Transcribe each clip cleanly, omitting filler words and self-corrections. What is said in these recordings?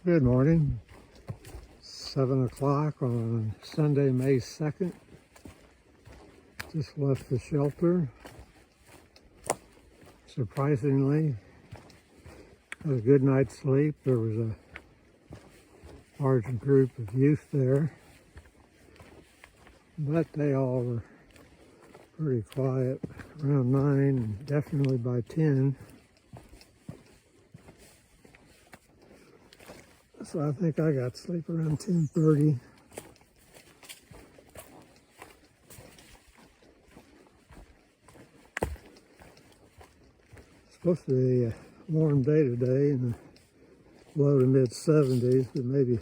Good morning. 7 o'clock on Sunday, May 2nd. Just left the shelter. Surprisingly, had a good night's sleep. There was a large group of youth there, but they all were pretty quiet around 9 and definitely by 10. So I think I got to sleep around 10:30. It's supposed to be a warm day today in the low to mid 70s, but maybe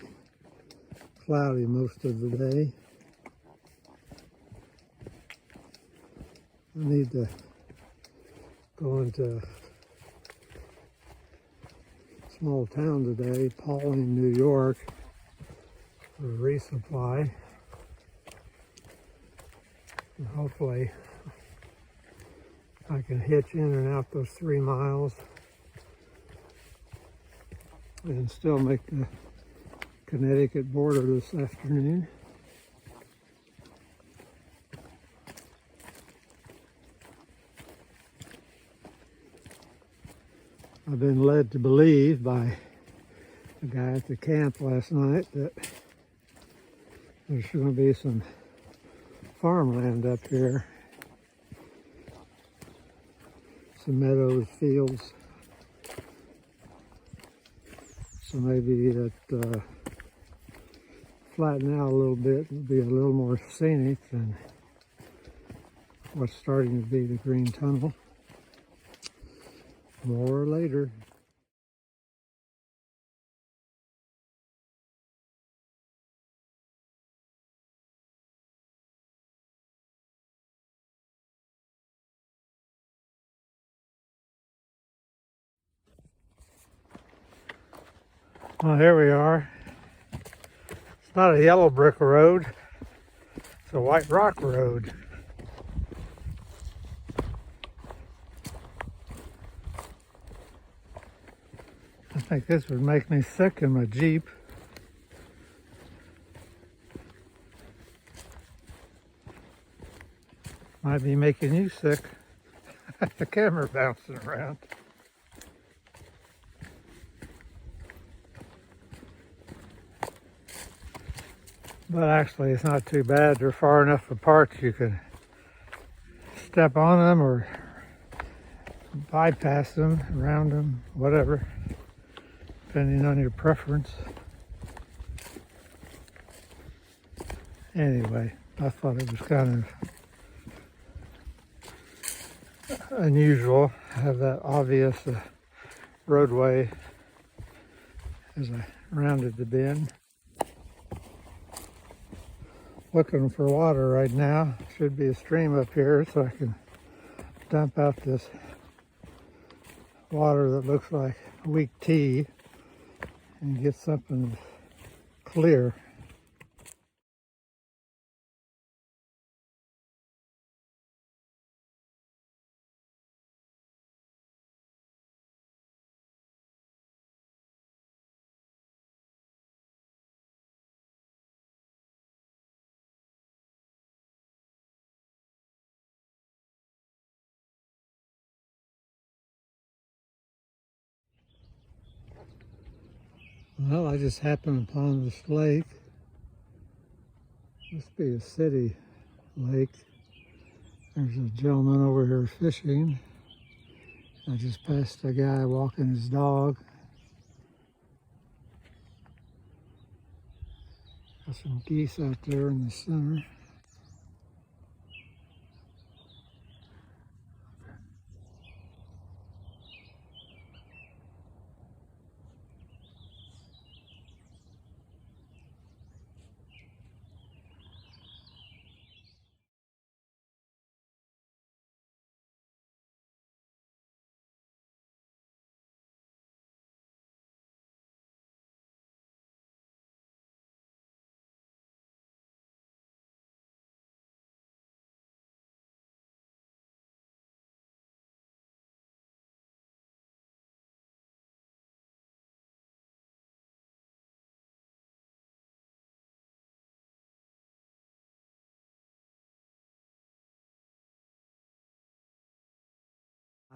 cloudy most of the day. I need to go into small town today, Pauling, New York, for a resupply. And hopefully I can hitch in and out those 3 miles and still make the Connecticut border this afternoon. I've been led to believe by the guy at the camp last night that there's going to be some farmland up here. Some meadows, fields. So maybe it flatten out a little bit and be a little more scenic than what's starting to be the green tunnel. More later. Well, here we are. It's not a yellow brick road. It's a white rock road. I think this would make me sick in my Jeep. Might be making you sick. The camera bouncing around. But actually it's not too bad. They're far enough apart you can step on them or bypass them, around them, whatever, depending on your preference. Anyway, I thought it was kind of unusual to have that obvious roadway as I rounded the bend. Looking for water right now. Should be a stream up here so I can dump out this water that looks like weak tea and get something clear. Well, I just happened upon this lake. Must be a city lake. There's a gentleman over here fishing. I just passed a guy walking his dog. Got some geese out there in the center.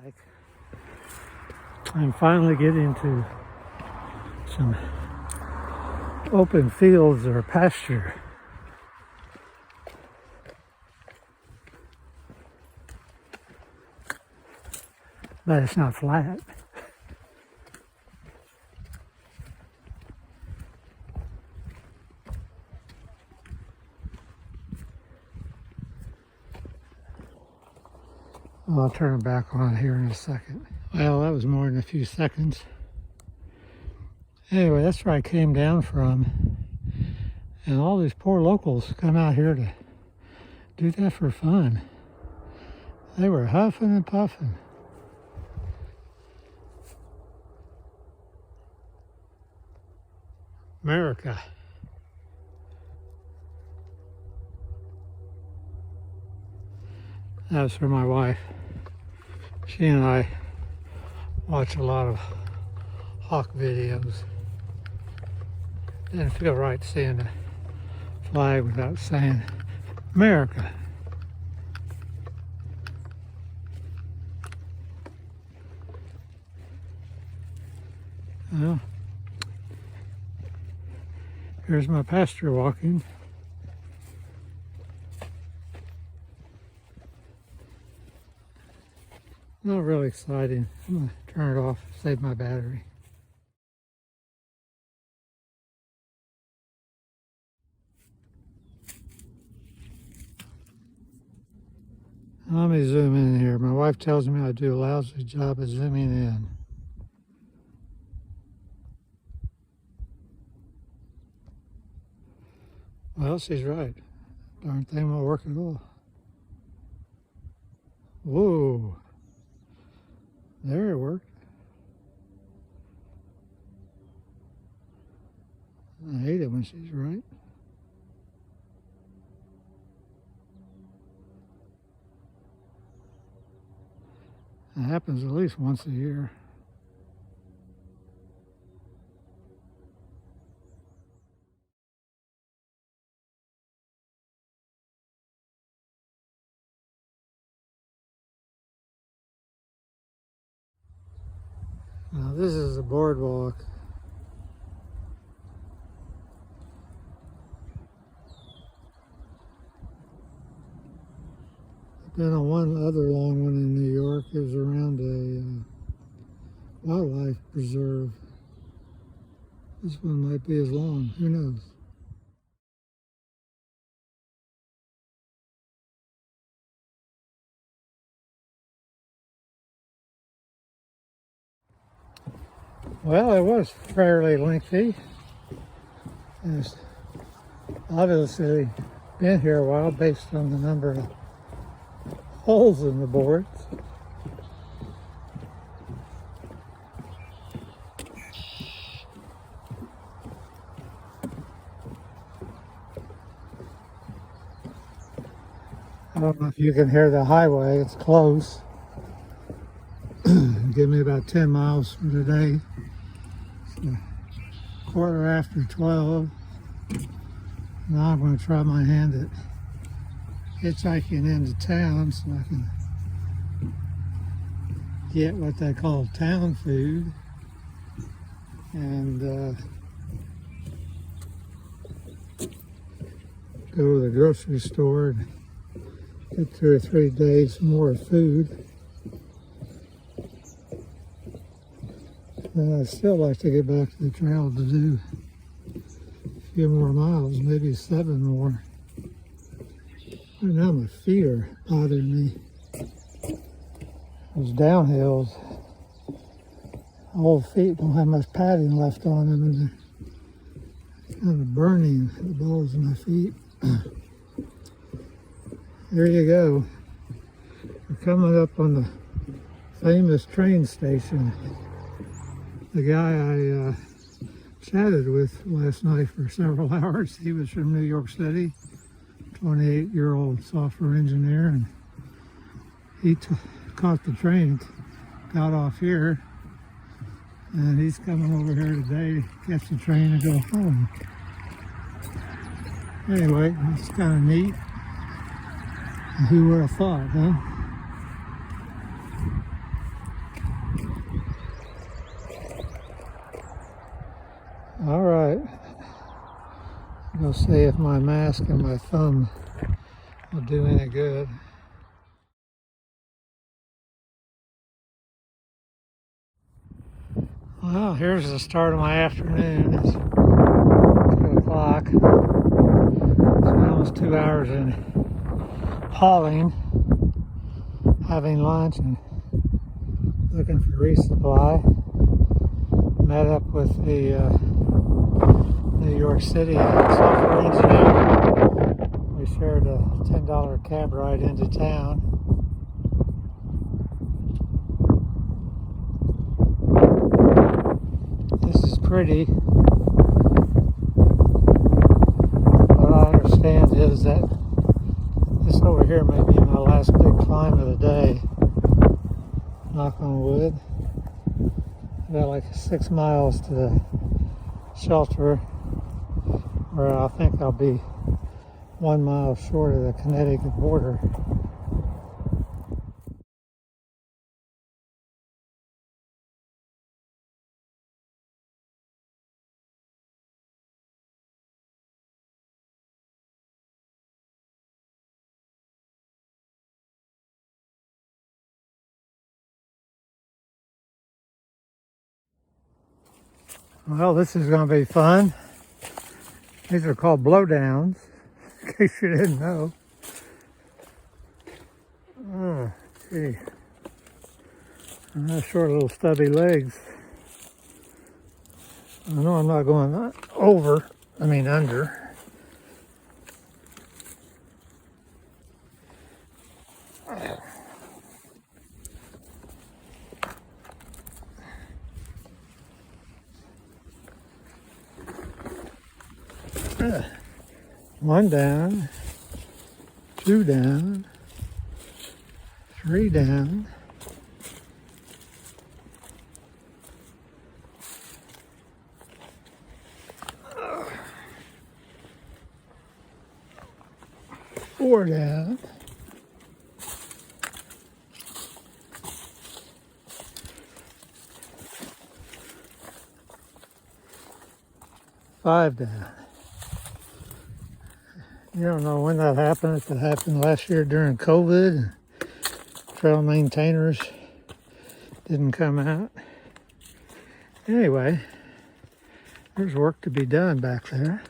like I'm finally getting to some open fields or pasture. But it's not flat. I'll turn it back on here in a second. Well, that was more than a few seconds. Anyway, that's where I came down from. And all these poor locals come out here to do that for fun. They were huffing and puffing. America. That's for my wife. She and I watch a lot of hawk videos. Didn't feel right seeing the flag without saying America. Well, here's my pastor walking. Not really exciting. I'm going to turn it off, save my battery. Let me zoom in here. My wife tells me I do a lousy job of zooming in. Well, she's right. Darn thing won't work at all. Whoa. There it worked. I hate it when she's right. It happens at least once a year. Now this is a boardwalk. I've been on one other long one in New York. It was around a wildlife preserve. This one might be as long, who knows? Well, it was fairly lengthy. It's obviously been here a while based on the number of holes in the boards. I don't know if you can hear the highway, it's close. Give me about 10 miles for today. It's 12:15. Now I'm going to try my hand at hitchhiking into town so I can get what they call town food and go to the grocery store and get 2 or 3 days more food. And I'd still like to get back to the trail to do a few more miles, maybe 7 more. Right now my feet are bothering me. Those downhills, old feet don't have much padding left on them, and they're kind of burning the balls of my feet. There you go. We're coming up on the famous train station. The guy I chatted with last night for several hours, he was from New York City, 28-year-old software engineer, and he caught the train, got off here, and he's coming over here today to catch the train and go home. Anyway, it's kind of neat. Who would have thought, huh? All right. Go see if my mask and my thumb will do any good. Well, here's the start of my afternoon. It's 2 o'clock. Spent almost 2 hours in hauling, having lunch, and looking for resupply. Met up with the New York City software engineer. We shared a $10 cab ride into town. This is pretty. What I understand is that this over here may be my last big climb of the day. Knock on wood. About like 6 miles to the shelter, where I think I'll be 1 mile short of the Connecticut border. Well, this is going to be fun. These are called blowdowns, in case you didn't know. Oh, gee. Nice short little stubby legs. I know I'm not going under. One down, 2 down, 3 down. Four down. 5 down. You don't know when that happened. If it happened last year during COVID, trail maintainers didn't come out. Anyway, there's work to be done back there.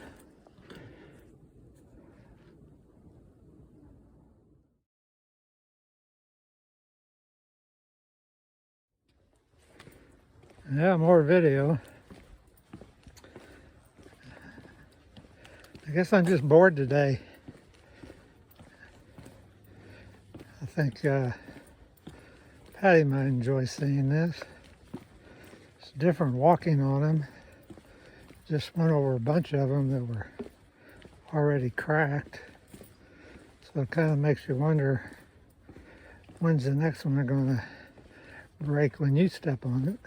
Yeah, more video. I guess I'm just bored today. I think Patty might enjoy seeing this. It's different walking on them. Just went over a bunch of them that were already cracked. So it kind of makes you wonder, when's the next one going to break when you step on it?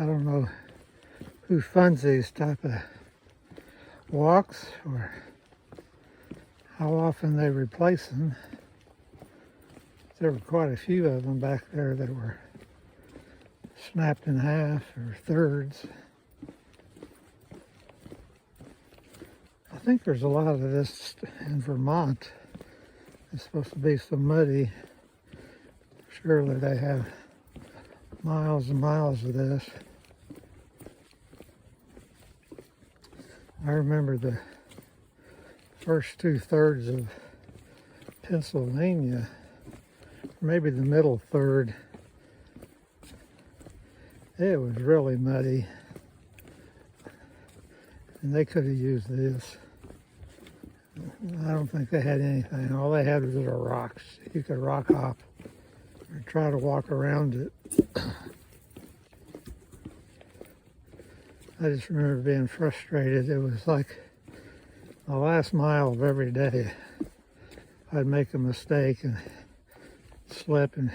I don't know who funds these type of walks or how often they replace them. There were quite a few of them back there that were snapped in half or thirds. I think there's a lot of this in Vermont. It's supposed to be so muddy. Surely they have miles and miles of this. I remember the first 2/3 of Pennsylvania, maybe the middle third. It was really muddy, and they could have used this. I don't think they had anything. All they had was little rocks. You could rock hop or try to walk around it. I just remember being frustrated. It was like the last mile of every day. I'd make a mistake and slip and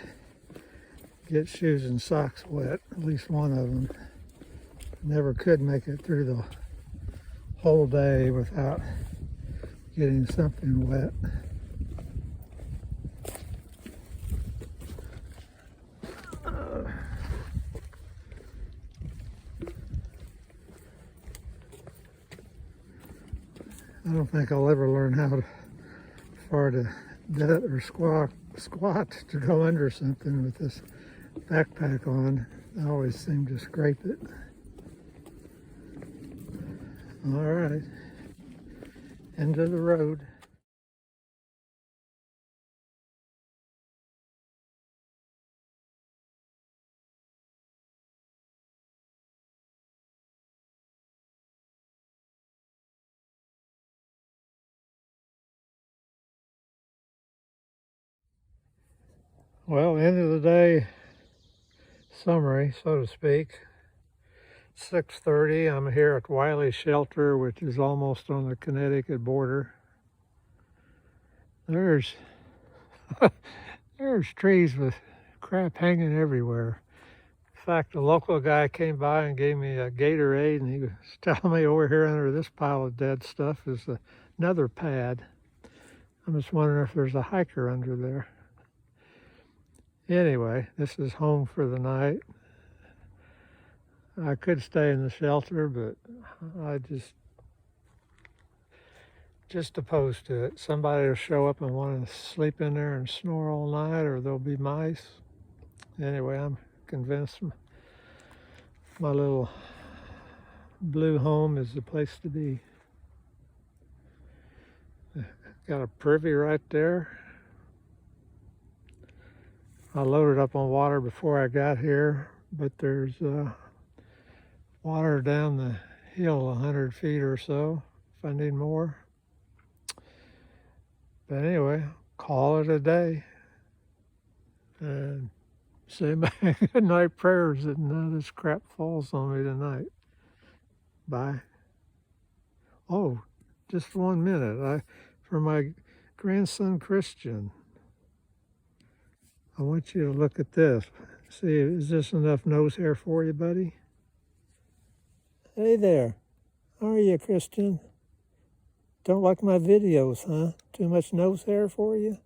get shoes and socks wet, at least one of them. Never could make it through the whole day without getting something wet. think I'll ever learn how far to dead or squat to go under something with this backpack on. I always seem to scrape it. All right, end of the road. Well, end of the day summary, so to speak. 6:30. I'm here at Wiley Shelter, which is almost on the Connecticut border. There's there's trees with crap hanging everywhere. In fact, a local guy came by and gave me a Gatorade, and he was telling me over here under this pile of dead stuff is another pad. I'm just wondering if there's a hiker under there. Anyway, this is home for the night. I could stay in the shelter, but I just opposed to it. Somebody will show up and want to sleep in there and snore all night, or there'll be mice. Anyway, I'm convinced my little blue home is the place to be. Got a privy right there. I loaded up on water before I got here, but there's water down the hill 100 feet or so if I need more. But anyway, call it a day and say my good night prayers that none of this crap falls on me tonight. Bye. Oh, just 1 minute. For my grandson Christian, I want you to look at this. See, is this enough nose hair for you, buddy? Hey there. How are you, Christian? Don't like my videos, huh? Too much nose hair for you?